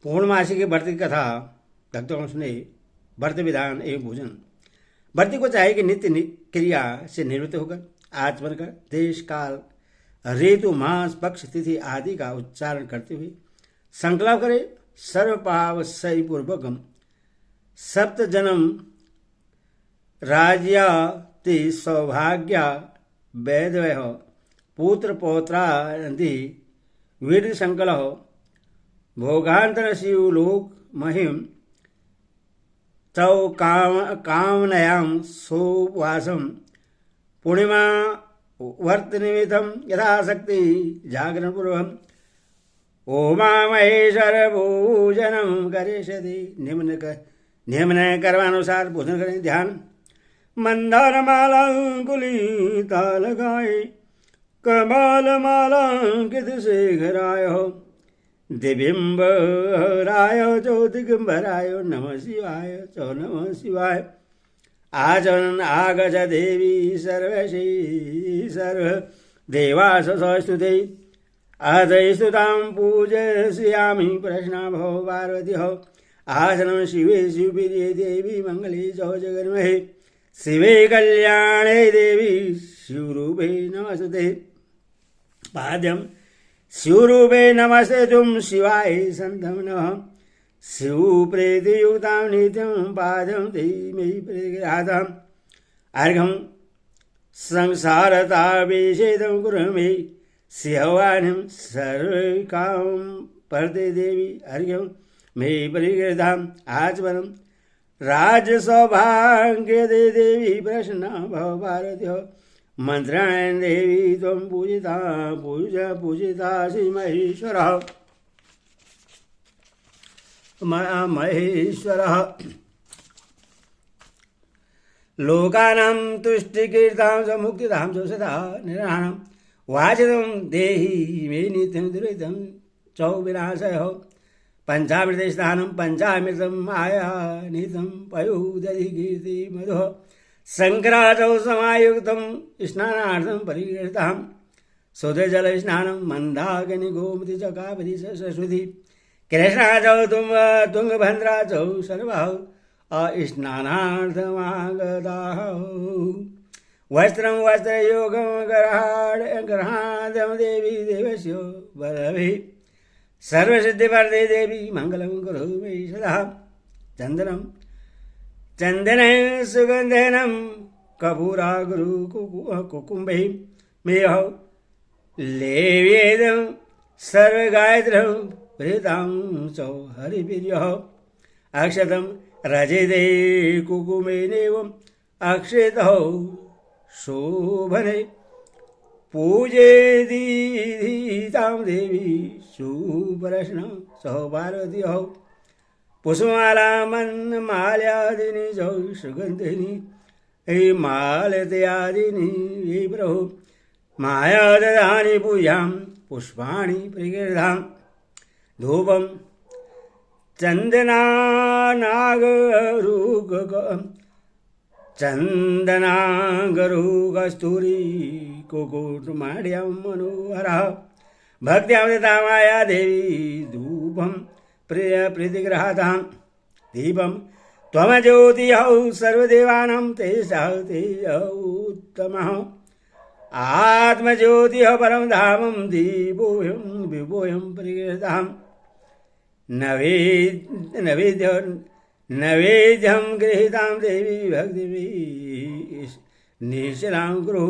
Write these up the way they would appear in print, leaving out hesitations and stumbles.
पूर्णमासी की व्रत की कथा। भक्तों को सुने व्रत विधान एवं भोजन। व्रती को चाहिए कि नित्य क्रिया से निवृत्त होकर आचमन कर देश काल ऋतु मास पक्ष तिथि आदि का उच्चारण करते हुए संकल्प करे सर्व पाव सही पूर्वकम सप्त जन्म राज्याति सौभाग्य वैदवय पुत्र पौत्रादि वीर संकल भोगांतर शिवलोक महिम तौ कामनयां सुवासम पूर्णिमा वर्त निमित्तम यथाशक्ति जागरण पूर्वम ओमा महेश्वर भोजनम करिष्यति। निम्न कर्मानुसार भोजन करें। ध्यान मंदार माला कुलिता लगाए कमाल माला कित शेखराय दिव्यंबराय ज्योतिगंबराय नमः शिवाय चौ नमः शिवाय। आचरण आगच देवी सर्वशी सर्व देवास स्तुते अधस्तुतां पूजयामि प्रश्ना भव पार्वती हो। आचरण शिवे शिवप्रिये देवी मंगले चौ जगन्महे शिवे कल्याणे देवी शिवरूपे नमस्ते। पाद्यम शिवरूपे नमस्ते तुम शिवाय संतम नमः शिवप्रीतियुक्तां नित्यं पादं धीमहि प्रगृहातम्। अर्घं संसारताभिषेदं कुरु मे शिहवानिं सर्वकां परते देवी अर्घ्यं मे परिगृहाम्। आचमनं राजसौभाग्यदे देवी प्रसन्ना भव पार्वती हो। मंत्राणि देवी त्वं पूजिता पूजितासि महेश्वरः महेश्वरः। लोकानां तुष्टिकीर्तां च मुक्तिदां च सदा निर्वाणं वाचितं देहि मे नित्यं दुरितं चौ विनाशय हो। पंचामृत स्नानं पंचामृतं माया नितं पयोदधि कीर्ति मधुः शंकराचौ समायुक्तं स्नानार्थं परिगृहीतां शुद्धजल स्नानं मंदाकिनी गोमती च कावेरी च सरस्वती कृष्णाचौ तुंगभद्राचौ सर्वौ स्नानार्थमागताः। वस्त्रं वस्त्रयोगं ग्रहाणं देवी देवस्य वरभिः सर्वसिद्धिवर्धे देवी मंगलं कुरु मे सदा। चंदनं चंदन सुगंधनं कपूरा गुरु कुकुम्भे मेह लेव्येदं सर्वगायत्रं प्रीतां चौ हरिप्रियः। अक्षतं रजते कुकुमेनेवम् अक्षेतौ शोभने पूजेदीतां देवी सुप्रश्न सौ पार्वती हो। पुष्पमाला मन्माल्यादिनी चौ सुगन्धिनी मालत्यादिनी ये प्रभु माया ददानि पूजां पुष्पाणि प्रगृहाम्। धूपं चन्दनागरुकस्तूरी कुकुटमाढ्यं मनोहरः भक्त्यां दत्ता माया देवी धूपं प्रीतिगृहातां। दीपं त्वमज्योतिः सर्वदेवानां तेजः उत्तमः आत्मज्योतिः परं धामं दीपोऽयं विभोऽयं परिगृहीताम्। नैवेद्यं गृहीतां देवी भक्तिभिः निश्चलां कुरु।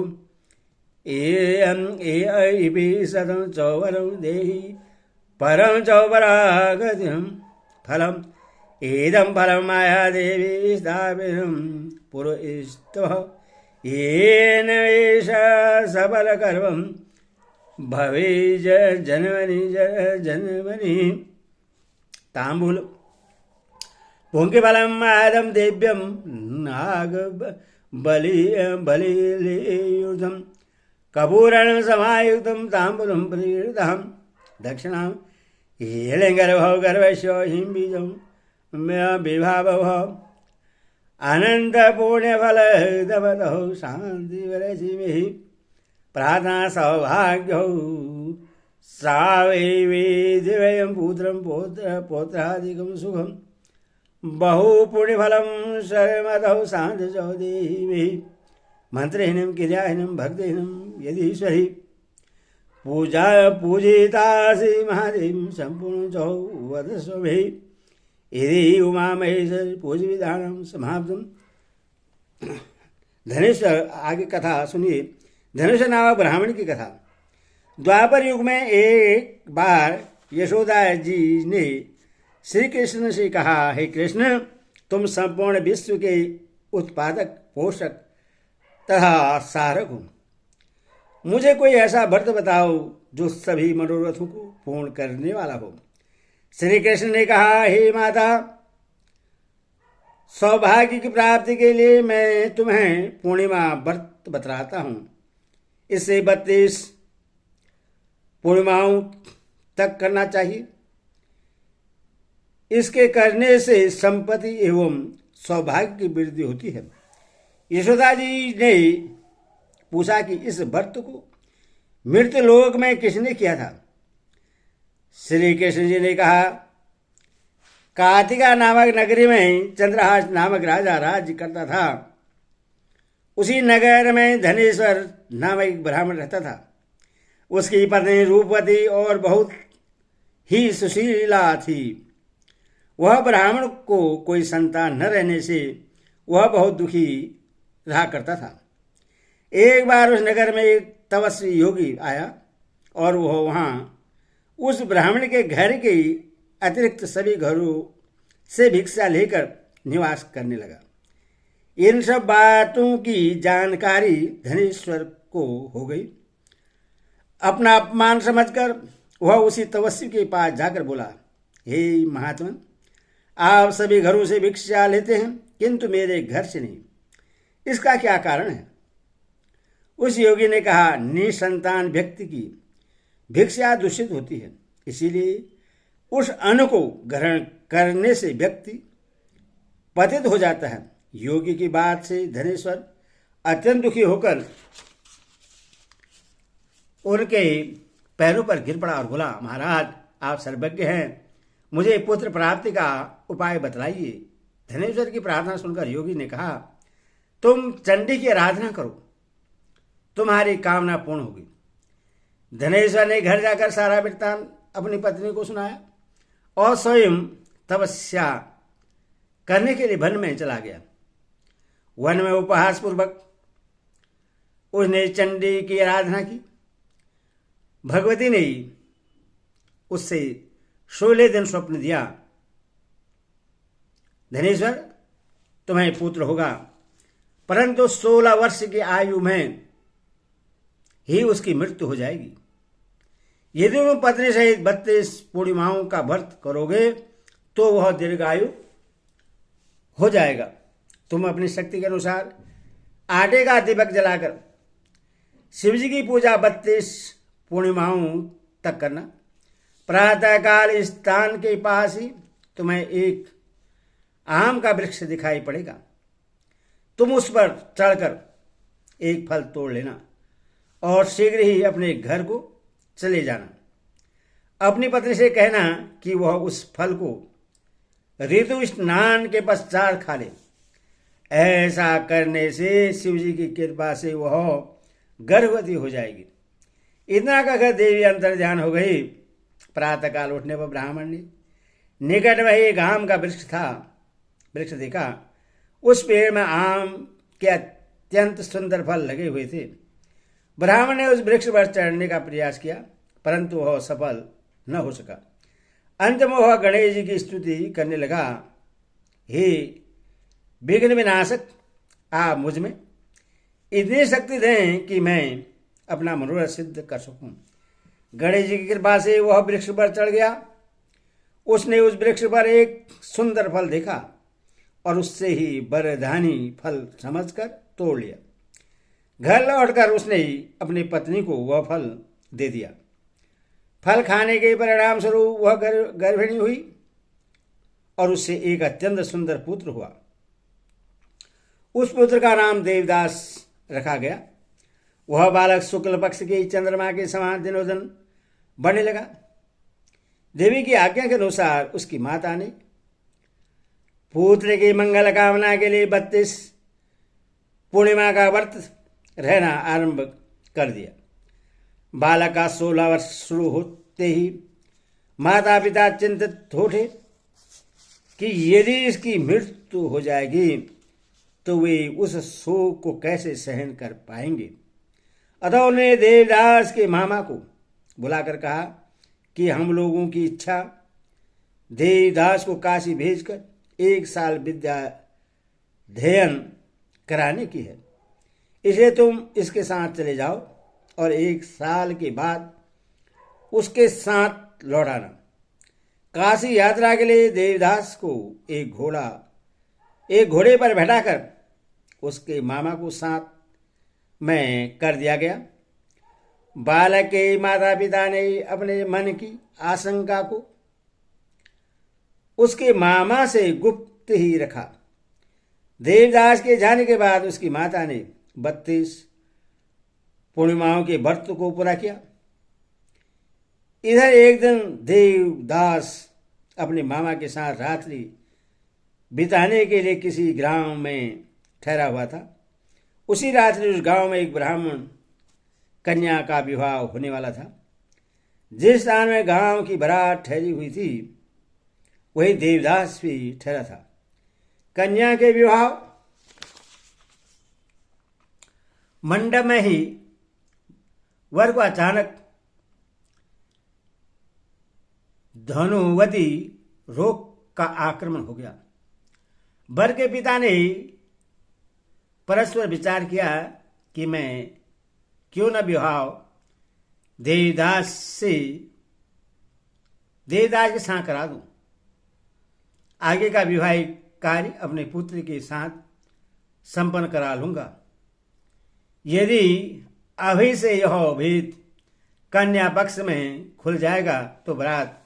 एपि शतं चौवरं देहि परं चौवरागतिं फलम् इदं फलं माया देवी स्थापितं पुरस्तः येन एष सबलकर्मं भवेज जन्मनि। तांबूल पुंकिफलं आदं देव्यं नाग बलियुधं कपूरणं समायुक्तं तांबूलं प्रीतां। दक्षिणां हेलिङ्गर्भौ गर्भस्य हिंबीजं विभावः अनन्तपुण्यफलदवतौ शान्तिवरसिमिः प्रार्थना सौभाग्यौ सावैवेद्यवयं पुत्रं पौत्रादिकं सुखं बहु पुण्यफलं शर्मदौ सान्ध्य मंत्रहीनं क्रियाहीनं भक्तिहीनं यदीश्वरी पूजा पूजितासि महादेवीं संपूर्ण चौ वदस्वभि यदि उमा महेश्वर पूज विधानम समाप्तम। धनेश्वर आगे कथा सुनिए। धनेश्वर नामक ब्राह्मण की कथा। द्वापर युग में एक बार यशोदा जी ने श्री कृष्ण से कहा, हे कृष्ण, तुम संपूर्ण विश्व के उत्पादक, पोषक तथा सारक हो। मुझे कोई ऐसा व्रत बताओ जो सभी मनोरथों को पूर्ण करने वाला हो। श्री कृष्ण ने कहा, हे माता, सौभाग्य की प्राप्ति के लिए मैं तुम्हें पूर्णिमा व्रत बतलाता हूँ। इसे 32 पूर्णिमाओं तक करना चाहिए। इसके करने से संपत्ति एवं सौभाग्य की वृद्धि होती है। यशोदा जी ने पूछा कि इस व्रत को मृत्यु लोक में किसने किया था। श्री कृष्ण जी ने कहा, कार्तिका नामक नगरी में चंद्रहास नामक राजा राज्य करता था। उसी नगर में धनेश्वर नामक एक ब्राह्मण रहता था। उसकी पत्नी रूपवती और बहुत ही सुशीला थी। वह ब्राह्मण को कोई संतान न रहने से वह बहुत दुखी रहा करता था। एक बार उस नगर में एक तपस्वी योगी आया और वह वहाँ उस ब्राह्मण के घर के अतिरिक्त सभी घरों से भिक्षा लेकर निवास करने लगा। इन सब बातों की जानकारी धनेश्वर को हो गई। अपना अपमान समझकर वह उसी तपस्वी के पास जाकर बोला, हे महात्मा, आप सभी घरों से भिक्षा लेते हैं किंतु मेरे घर से नहीं, इसका क्या कारण है। उस योगी ने कहा, निसंतान व्यक्ति की भिक्षा दूषित होती है, इसीलिए उस अन्न को ग्रहण करने से व्यक्ति पतित हो जाता है। योगी की बात से धनेश्वर अत्यंत दुखी होकर उनके पैरों पर गिर पड़ा और बोला, महाराज, आप सर्वज्ञ हैं, मुझे पुत्र प्राप्ति का उपाय बतलाइए। धनेश्वर की प्रार्थना सुनकर योगी ने कहा, तुम चंडी की आराधना करो, तुम्हारी कामना पूर्ण होगी। धनेश्वर ने घर जाकर सारा वृत्तांत अपनी पत्नी को सुनाया और स्वयं तपस्या करने के लिए वन में चला गया। वन में उपहास पूर्वक उसने चंडी की आराधना की। भगवती ने उससे 16 दिन स्वप्न दिया, धनेश्वर, तुम्हें पुत्र होगा, परंतु 16 वर्ष की आयु में ही उसकी मृत्यु हो जाएगी। यदि तुम पत्नी सहित 32 पूर्णिमाओं का व्रत करोगे तो वह दीर्घायु हो जाएगा। तुम अपनी शक्ति के अनुसार आटे का दीपक जलाकर शिवजी की पूजा 32 पूर्णिमाओं तक करना। प्रातःकाल इस स्थान के पास ही तुम्हें एक आम का वृक्ष दिखाई पड़ेगा। तुम उस पर चढ़कर एक फल तोड़ लेना और शीघ्र ही अपने घर को चले जाना। अपनी पत्नी से कहना कि वह उस फल को ऋतु स्नान के पश्चात खा ले। ऐसा करने से शिवजी की कृपा से वह गर्भवती हो जाएगी। इतना कहकर देवी अंतर ध्यान हो गई। प्रातःकाल उठने पर ब्राह्मण ने निकट में एक आम का वृक्ष देखा। उस पेड़ में आम के अत्यंत सुंदर फल लगे हुए थे। ब्राह्मण ने उस वृक्ष पर चढ़ने का प्रयास किया, परंतु वह सफल न हो सका। अंत में वह गणेश जी की स्तुति करने लगा, हे विघ्न विनाशक, आप मुझ में इतनी शक्ति दें कि मैं अपना मनोरथ सिद्ध कर सकूं। गणेश जी की कृपा से वह वृक्ष पर चढ़ गया। उसने उस वृक्ष पर एक सुंदर फल देखा और उससे ही वरदानी फल समझकर तोड़ लिया। घर लौटकर उसने अपनी पत्नी को वह फल दे दिया। फल खाने के परिणाम स्वरूप वह गर्भिणी हुई और उससे एक अत्यंत सुंदर पुत्र हुआ। उस पुत्र का नाम देवदास रखा गया। वह बालक शुक्ल पक्ष के चंद्रमा के समान दिनों दिन बढ़ने लगा। देवी की आज्ञा के अनुसार उसकी माता ने पुत्र की मंगल कामना के लिए 32 पूर्णिमा का व्रत रहना आरंभ कर दिया। बालक का 16 वर्ष शुरू होते ही माता पिता चिंतित उठे कि यदि इसकी मृत्यु हो जाएगी तो वे उस शोक को कैसे सहन कर पाएंगे। अतः उन्होंने देवदास के मामा को बुलाकर कहा कि हम लोगों की इच्छा देवदास को काशी भेजकर 1 साल विद्या अध्ययन कराने की है, इसलिए तुम इसके साथ चले जाओ और 1 साल के बाद उसके साथ लौट आना। काशी यात्रा के लिए देवदास को एक घोड़े पर बैठाकर उसके मामा को साथ में कर दिया गया। बालक के माता पिता ने अपने मन की आशंका को उसके मामा से गुप्त ही रखा। देवदास के जाने के बाद उसकी माता ने 32 पूर्णिमाओं के व्रत को पूरा किया। इधर एक दिन देवदास अपने मामा के साथ रात्रि बिताने के लिए किसी ग्राम में ठहरा हुआ था। उसी रात्रि उस गांव में एक ब्राह्मण कन्या का विवाह होने वाला था। जिस स्थान में गांव की बारात ठहरी हुई थी वही देवदास भी ठहरा था। कन्या के विवाह मंडप में ही वर को अचानक धनुवती रोग का आक्रमण हो गया। वर के पिता ने परस्पर विचार किया कि मैं क्यों न विवाह देवदास के साथ करा दूं। आगे का विवाहिक कार्य अपने पुत्र के साथ संपन्न करा लूंगा। यदि अभी से यह भेद कन्या पक्ष में खुल जाएगा तो बारात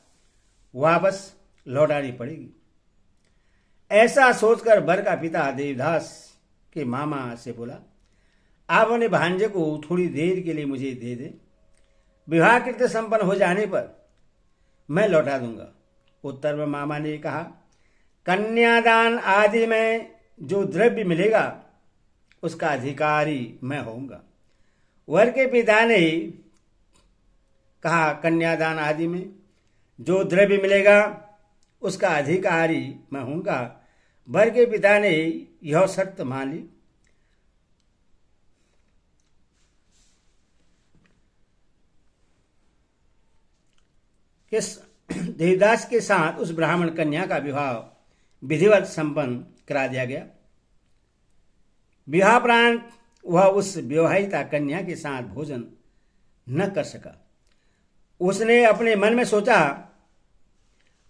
वापस लौटानी पड़ेगी। ऐसा सोचकर वर का पिता देवदास के मामा से बोला, आप अपने भांजे को थोड़ी देर के लिए मुझे दे दें। विवाह कृत्य संपन्न हो जाने पर मैं लौटा दूंगा। उत्तर में मामा ने कहा, कन्यादान आदि में जो द्रव्य मिलेगा उसका अधिकारी मैं होऊंगा। वर के पिता ने कहा, कन्यादान आदि में जो द्रव्य मिलेगा उसका अधिकारी मैं होऊंगा। वर के पिता ने यह शर्त मान ली। देवदास के साथ उस ब्राह्मण कन्या का विवाह विधिवत संपन्न करा दिया गया। विवाहोपरांत वह उस विवाहिता कन्या के साथ भोजन न कर सका। उसने अपने मन में सोचा,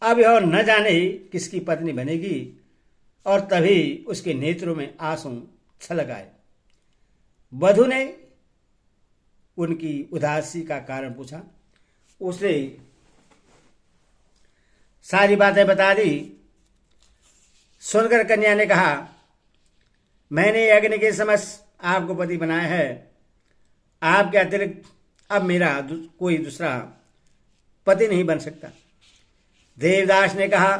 अब यह न जाने किसकी पत्नी बनेगी, और तभी उसके नेत्रों में आंसू छलक आए। वधू ने उनकी उदासी का कारण पूछा। उसने सारी बातें बता दी। सुनकर कन्या ने कहा, मैंने अग्नि के समक्ष आपको पति बनाया है। आपके अतिरिक्त अब मेरा कोई दूसरा पति नहीं बन सकता। देवदास ने कहा,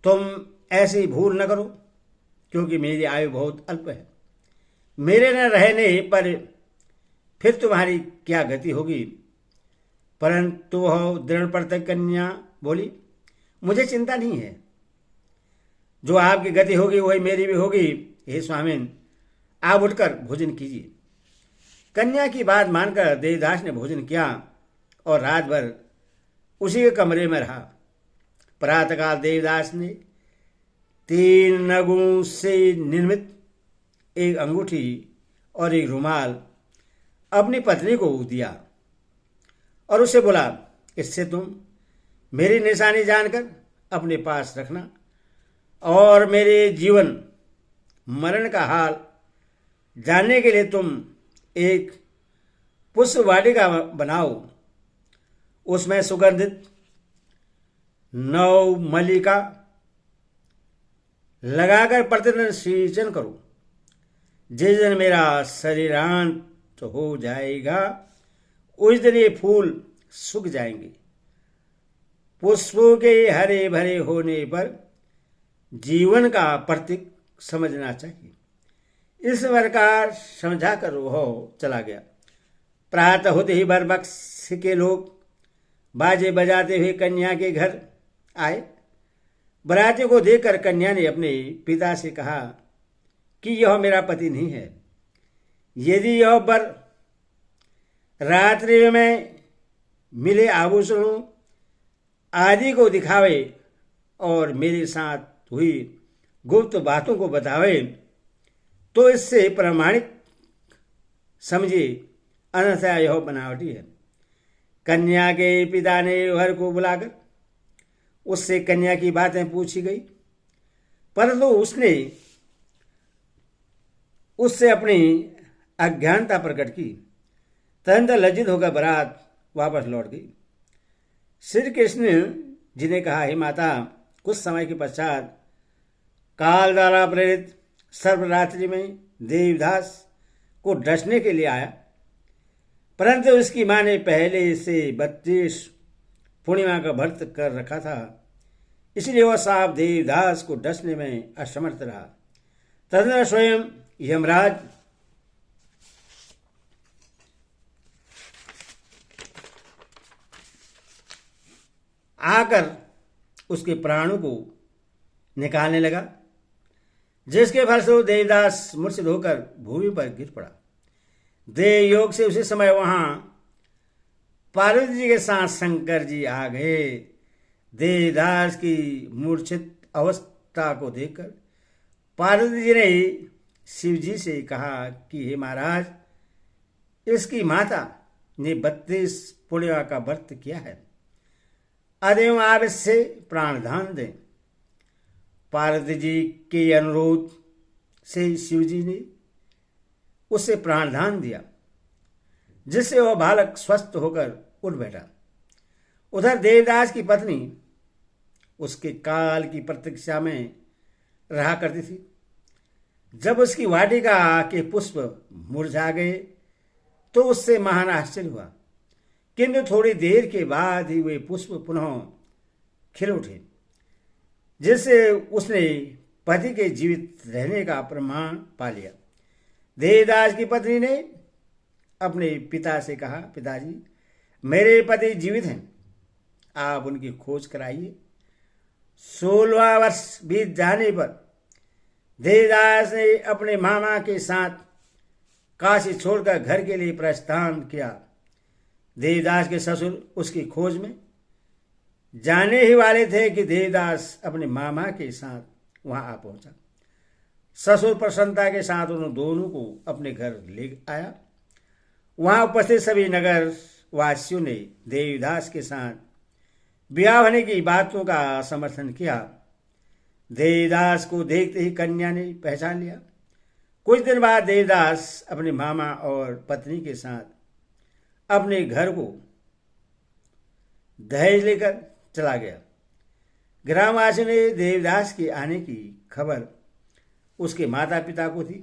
तुम ऐसी भूल न करो, क्योंकि मेरी आयु बहुत अल्प है। मेरे न रहने पर फिर तुम्हारी क्या गति होगी। परंतु वह दृढ़ प्रतिज्ञ कन्या बोली, मुझे चिंता नहीं है। जो आपकी गति होगी वही मेरी भी होगी। हे स्वामिन, आप उठकर भोजन कीजिए। कन्या की बात मानकर देवदास ने भोजन किया और रात भर उसी के कमरे में रहा। प्रातःकाल देवदास ने 3 नगों से निर्मित एक अंगूठी और एक रुमाल अपनी पत्नी को दिया और उससे बोला, इससे तुम मेरी निशानी जानकर अपने पास रखना और मेरे जीवन मरण का हाल जानने के लिए तुम एक पुष्प वाटिका बनाओ। उसमें सुगंधित 9 मल्लिका लगाकर प्रतिदिन सिंचन करो। जिस दिन मेरा शरीरांत हो जाएगा उस दिन ये फूल सूख जाएंगे। पुष्पों के हरे भरे होने पर जीवन का प्रतीक समझना चाहिए। इस प्रकार समझाकर वह चला गया। प्रातः होते ही बरबक्स के लोग बाजे बजाते हुए कन्या के घर आए। बराती को देखकर कन्या ने अपने पिता से कहा कि यह मेरा पति नहीं है। यदि यह वर रात्रि में मिले आभूषणों आदि को दिखावे और मेरे साथ हुई गुप्त बातों को बतावे तो इससे प्रमाणित समझिए, अन्यथा यह बनावटी है। कन्या के पिता ने वर को बुलाकर उससे कन्या की बातें पूछी गई, परंतु उसने उससे अपनी अज्ञानता प्रकट की। तुरंत लज्जित होकर बारात वापस लौट गई। श्री कृष्ण जी ने कहा, हे माता, कुछ समय के पश्चात काल द्वारा प्रेरित सर्वरात्रि में देवदास को डसने के लिए आया, परंतु उसकी मां ने पहले से 32 पूर्णिमा का व्रत कर रखा था, इसलिए वह साहब देवदास को डसने में असमर्थ रहा। तदनंतर स्वयं यमराज आकर उसके प्राणों को निकालने लगा, जिसके फलस्वरूप देवदास मूर्छित होकर भूमि पर गिर पड़ा। देव योग से उसी समय वहां पार्वती जी के साथ शंकर जी आ गए। देवदास की मूर्छित अवस्था को देखकर पार्वती जी ने शिव जी से कहा कि हे महाराज, इसकी माता ने 32 पूर्णिमा का व्रत किया है, अतएव आप इससे प्राणदान दें। पार्वती जी के अनुरोध से शिव जी ने उससे प्राणदान दिया, जिससे वह बालक स्वस्थ होकर उठ बैठा। उधर देवदास की पत्नी उसके काल की प्रतीक्षा में रहा करती थी। जब उसकी वाटिका के पुष्प मुरझा गए तो उससे महान आश्चर्य हुआ, किंतु थोड़ी देर के बाद ही वे पुष्प पुनः खिल उठे, जिससे उसने पति के जीवित रहने का प्रमाण पा लिया। देवदास की पत्नी ने अपने पिता से कहा, पिताजी, मेरे पति जीवित हैं, आप उनकी खोज कराइए। 16वां वर्ष बीत जाने पर देवदास ने अपने मामा के साथ काशी छोड़कर घर के लिए प्रस्थान किया। देवदास के ससुर उसकी खोज में जाने ही वाले थे कि देवदास अपने मामा के साथ वहां आ पहुंचा। ससुर प्रसन्नता के साथ उन दोनों को अपने घर ले आया। वहां उपस्थित सभी नगर वासियों ने देवदास के साथ ब्याह होने की बातों का समर्थन किया। देवदास को देखते ही कन्या ने पहचान लिया। कुछ दिन बाद देवदास अपने मामा और पत्नी के साथ अपने घर को दहेज लेकर चला गया। ग्रामवासियों ने देवदास के आने की खबर उसके माता पिता को थी।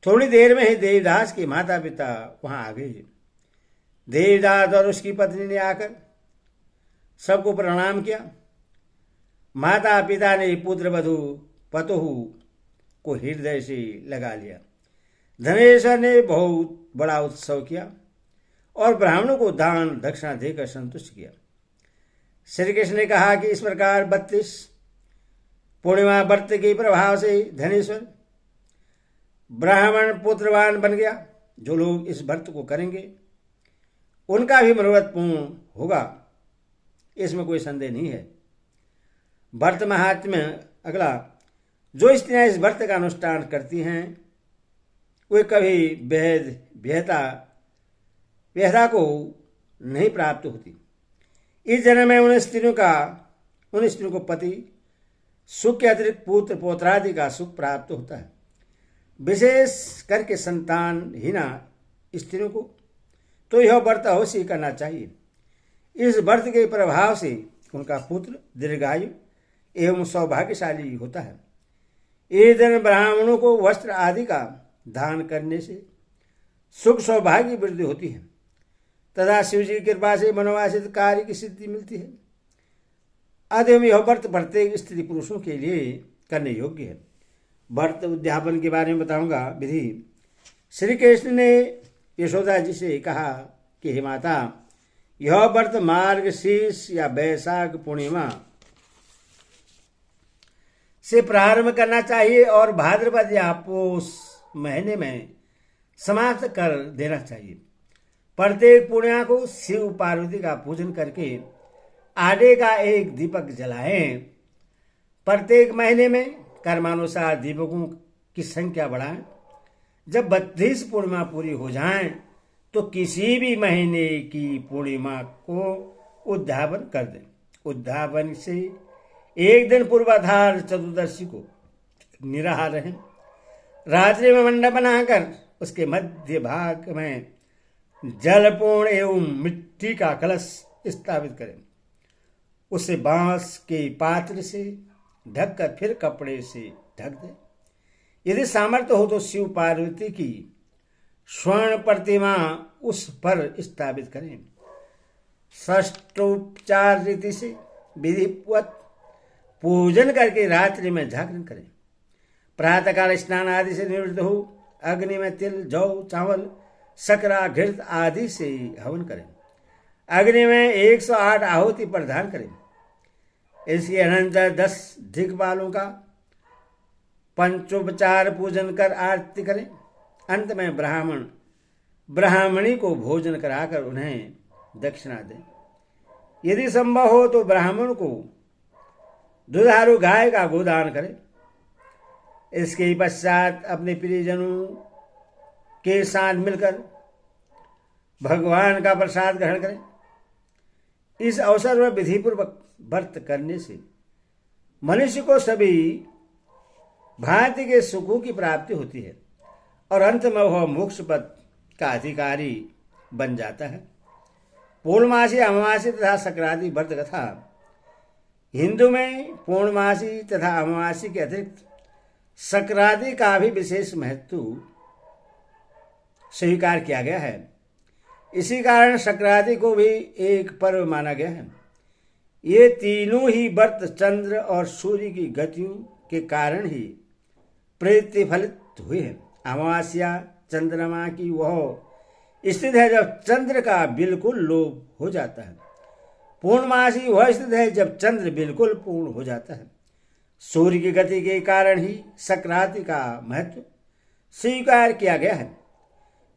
थोड़ी देर में ही देवदास के माता पिता वहां आ गए। देवदास और उसकी पत्नी ने आकर सबको प्रणाम किया। माता पिता ने पुत्र वधु पतोहु को हृदय से लगा लिया। धनेश्वर ने बहुत बड़ा उत्सव किया और ब्राह्मणों को दान दक्षिणा देकर संतुष्ट किया। श्री कृष्ण ने कहा कि इस प्रकार 32 पूर्णिमा व्रत के प्रभाव से धनेश्वर ब्राह्मण पुत्रवान बन गया। जो लोग इस व्रत को करेंगे उनका भी मनोरथ पूर्ण होगा, इसमें कोई संदेह नहीं है। व्रत महात्म्य अगला, जो स्त्रियां इस व्रत का अनुष्ठान करती हैं वे कभी व्यहता को नहीं प्राप्त होती। इस जन्म में उन स्त्रियों को पति सुख के अतिरिक्त पुत्र पौत्रादि का सुख प्राप्त होता है। विशेष करके संतानहीना स्त्रियों को तो यह व्रत अवश्य करना चाहिए। इस व्रत के प्रभाव से उनका पुत्र दीर्घायु एवं सौभाग्यशाली होता है। इस दिन ब्राह्मणों को वस्त्र आदि का दान करने से सुख सौभाग्य वृद्धि होती है। तथा शिव जी की कृपा से मनोवांछित कार्य की सिद्धि मिलती है। अतः यह व्रत प्रत्येक स्त्री पुरुषों के लिए करने योग्य है। व्रत उद्यापन के बारे में बताऊंगा विधि। श्री कृष्ण ने यशोदा जी से कहा कि हे माता, यह व्रत मार्गशीर्ष या वैशाख पूर्णिमा से प्रारंभ करना चाहिए और भाद्रपद या पोष महीने में समाप्त कर देना चाहिए। प्रत्येक पूर्णिमा को शिव पार्वती का पूजन करके आटे का एक दीपक जलाएं। प्रत्येक महीने में कर्मानुसार दीपकों की संख्या बढ़ाएं। जब 32 पूर्णिमा पूरी हो जाएं तो किसी भी महीने की पूर्णिमा को उद्यापन कर दें। उद्यापन से एक दिन पूर्वाधार चतुर्दशी को निराहार रहें। रात्रि में मंडप बनाकर उसके मध्य भाग में जलपूर्ण एवं मिट्टी का कलश स्थापित करें। उसे बांस के पात्र से ढककर फिर कपड़े से ढक दें। यदि सामर्थ्य हो तो शिव पार्वती की स्वर्ण प्रतिमा उस पर स्थापित करें। षष्ठोपचार रीति से विधिवत पूजन करके रात्रि में जागरण करें। प्रातःकाल स्नान आदि से निवृत्त हो अग्नि में तिल, जौ, चावल, शकरा, घृत आदि से हवन करें। अग्नि में 108 आहुति प्रदान करें। इसके अनंतर 10 दिक्पालों का पंचोपचार पूजन कर आरती करें। अंत में ब्राह्मणी को भोजन कराकर उन्हें दक्षिणा दें। यदि संभव हो तो ब्राह्मण को दुधारू गाय का गोदान करें। इसके पश्चात अपने प्रियजनों के साथ मिलकर भगवान का प्रसाद ग्रहण करें। इस अवसर पर विधिपूर्वक व्रत करने से मनुष्य को सभी भांति के सुखों की प्राप्ति होती है और अंत में वह मोक्ष पद का अधिकारी बन जाता है। पूर्णमासी, अमावासी तथा संक्रांति व्रत कथा। हिंदू में पूर्णमासी तथा अमावासी के अतिरिक्त संक्रांति का भी विशेष महत्व स्वीकार किया गया है। इसी कारण संक्रांति को भी एक पर्व माना गया है। ये तीनों ही व्रत चंद्र और सूर्य की गतियों के कारण ही प्रतिफलित हुए हैं। अमावस्या चंद्रमा की वह स्थिति है जब चंद्र का बिल्कुल लोप हो जाता है। पूर्णमासी वह स्थिति है जब चंद्र बिल्कुल पूर्ण हो जाता है। सूर्य की गति के कारण ही संक्रांति का महत्व स्वीकार किया गया है।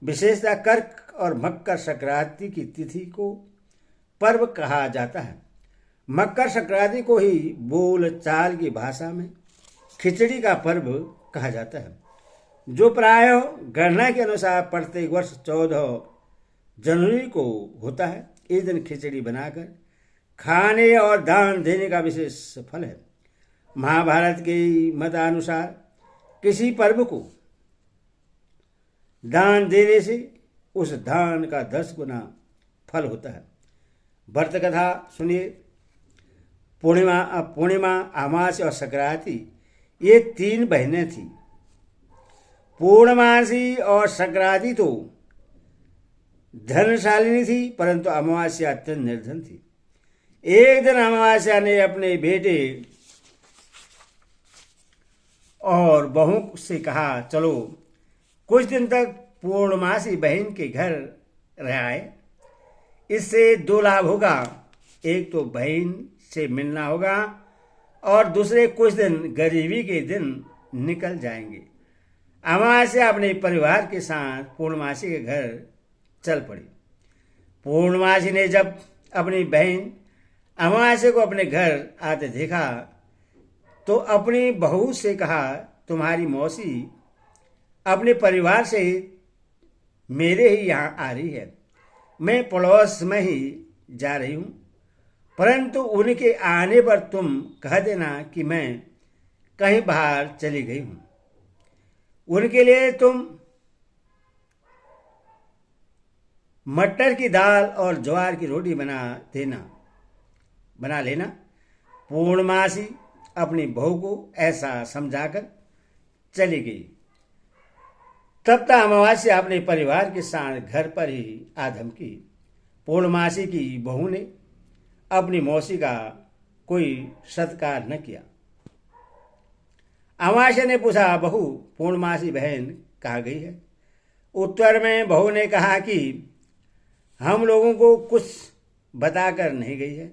विशेषतः कर्क और मकर संक्रांति की तिथि को पर्व कहा जाता है। मकर संक्रांति को ही बोल चाल की भाषा में खिचड़ी का पर्व कहा जाता है, जो प्रायः गणना के अनुसार प्रत्येक वर्ष 14 जनवरी को होता है। इस दिन खिचड़ी बनाकर खाने और दान देने का विशेष फल है। महाभारत के मतानुसार किसी पर्व को दान देने से उस दान का 10 गुना फल होता है। व्रत कथा सुनिए। पूर्णिमा, अमावस्या और संक्रांति ये 3 बहनें थी। पूर्णमासी और संक्रांति तो धनशालिनी थी, परंतु अमावस्या अत्यंत निर्धन थी। एक दिन अमावस्या ने अपने बेटे और बहू से कहा, चलो कुछ दिन तक पूर्णमासी बहन के घर रह आए। इससे 2 लाभ होगा। एक तो बहन से मिलना होगा और दूसरे कुछ दिन गरीबी के दिन निकल जाएंगे। अमावस्या अपने परिवार के साथ पूर्णमासी के घर चल पड़ी। पूर्णमासी ने जब अपनी बहन अमावस्या को अपने घर आते देखा तो अपनी बहू से कहा, तुम्हारी मौसी अपने परिवार से मेरे ही यहाँ आ रही है। मैं पड़ोस में ही जा रही हूँ, परंतु उनके आने पर तुम कह देना कि मैं कहीं बाहर चली गई हूँ। उनके लिए तुम मटर की दाल और ज्वार की रोटी बना लेना। पूर्णमासी अपनी बहू को ऐसा समझाकर चली गई। तब तक अमावस्या अपने परिवार के साथ घर पर ही आधम की। पूर्णमासी की बहू ने अपनी मौसी का कोई सत्कार न किया। अमावास्या ने पूछा, बहू पूर्णमासी बहन कहाँ गई है? उत्तर में बहू ने कहा कि हम लोगों को कुछ बताकर नहीं गई है।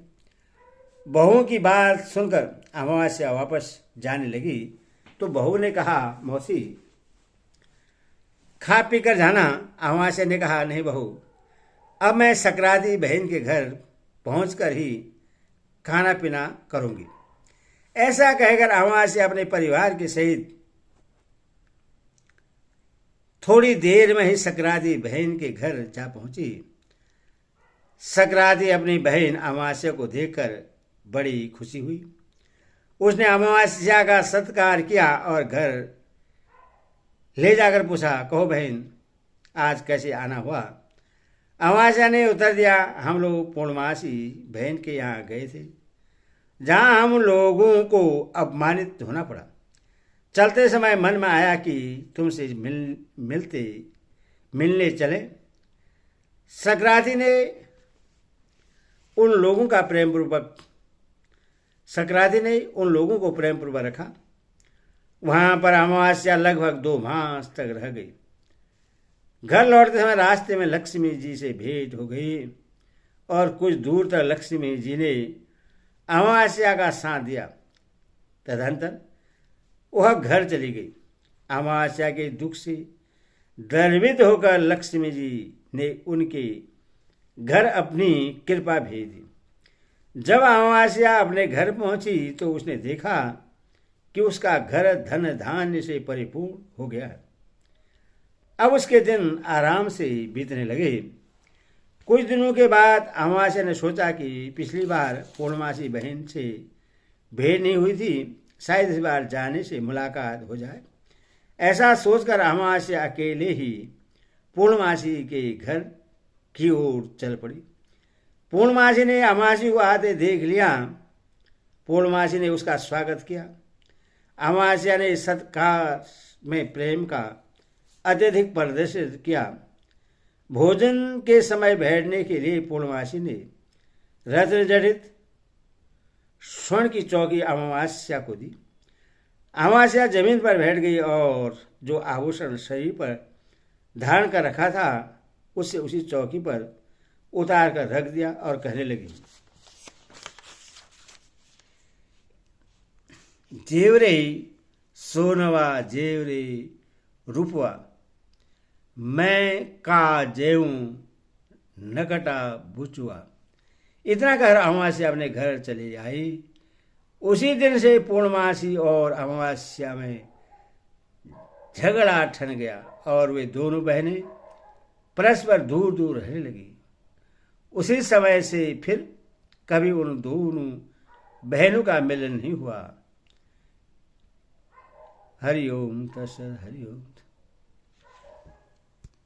बहू की बात सुनकर अमावास्या वापस जाने लगी तो बहू ने कहा, मौसी खा पी कर जाना। अमावास्या ने कहा, नहीं बहू, अब मैं सक्राती बहन के घर पहुंचकर ही खाना पीना करूंगी। ऐसा कहकर अमावास्या अपने परिवार के सहित थोड़ी देर में ही सक्राती बहन के घर जा पहुंची। सक्राती अपनी बहन अमावास्या को देखकर बड़ी खुशी हुई। उसने अमावास्या का सत्कार किया और घर ले जाकर पूछा, कहो बहन आज कैसे आना हुआ? अमावास्या ने उत्तर दिया, हम लोग पूर्णमासी बहन के यहाँ गए थे, जहाँ हम लोगों को अपमानित होना पड़ा। चलते समय मन में आया कि तुमसे मिलने चले। सक्राती ने उन लोगों को प्रेम पूर्वक रखा। वहां पर अमावास्या लगभग 2 मास तक रह गई। घर लौटते समय रास्ते में लक्ष्मी जी से भेंट हो गई और कुछ दूर तक लक्ष्मी जी ने अमावास्या का साथ दिया। तदंतर वह घर चली गई। अमावास्या के दुख से द्रवित होकर लक्ष्मी जी ने उनके घर अपनी कृपा भेज दी। जब अमावास्या अपने घर पहुंची तो उसने देखा कि उसका घर धन धान्य से परिपूर्ण हो गया है। अब उसके दिन आराम से बीतने लगे। कुछ दिनों के बाद अमावास्या ने सोचा कि पिछली बार पूर्णमासी बहन से भेंट नहीं हुई थी, शायद इस बार जाने से मुलाकात हो जाए। ऐसा सोचकर अमावास्या अकेले ही पूर्णमासी के घर की ओर चल पड़ी। पूर्णमासी ने अमावास्या को आते देख लिया। पूर्णमासी ने उसका स्वागत किया। अमावास्या ने सत्कार में प्रेम का अत्यधिक प्रदर्शित किया। भोजन के समय बैठने के लिए पूर्णमासी ने रत्न जड़ित स्वर्ण की चौकी अमावास्या को दी। अमावास्या जमीन पर बैठ गई और जो आभूषण शरीर पर धारण कर रखा था उसे उसी चौकी पर उतार कर रख दिया और कहने लगी, जेवरे सोनवा जेवरे रूपवा, मैं का जेऊं नकटा बुचुआ। इतना कहकर अमावास्या अपने घर चली आई। उसी दिन से पूर्णमासी और अमावास्या में झगड़ा ठन गया और वे दोनों बहनें परस्पर दूर दूर रहने लगी। उसी समय से फिर कभी उन दोनों बहनों का मिलन नहीं हुआ। हरि ओम तत्सत। हरि ओम।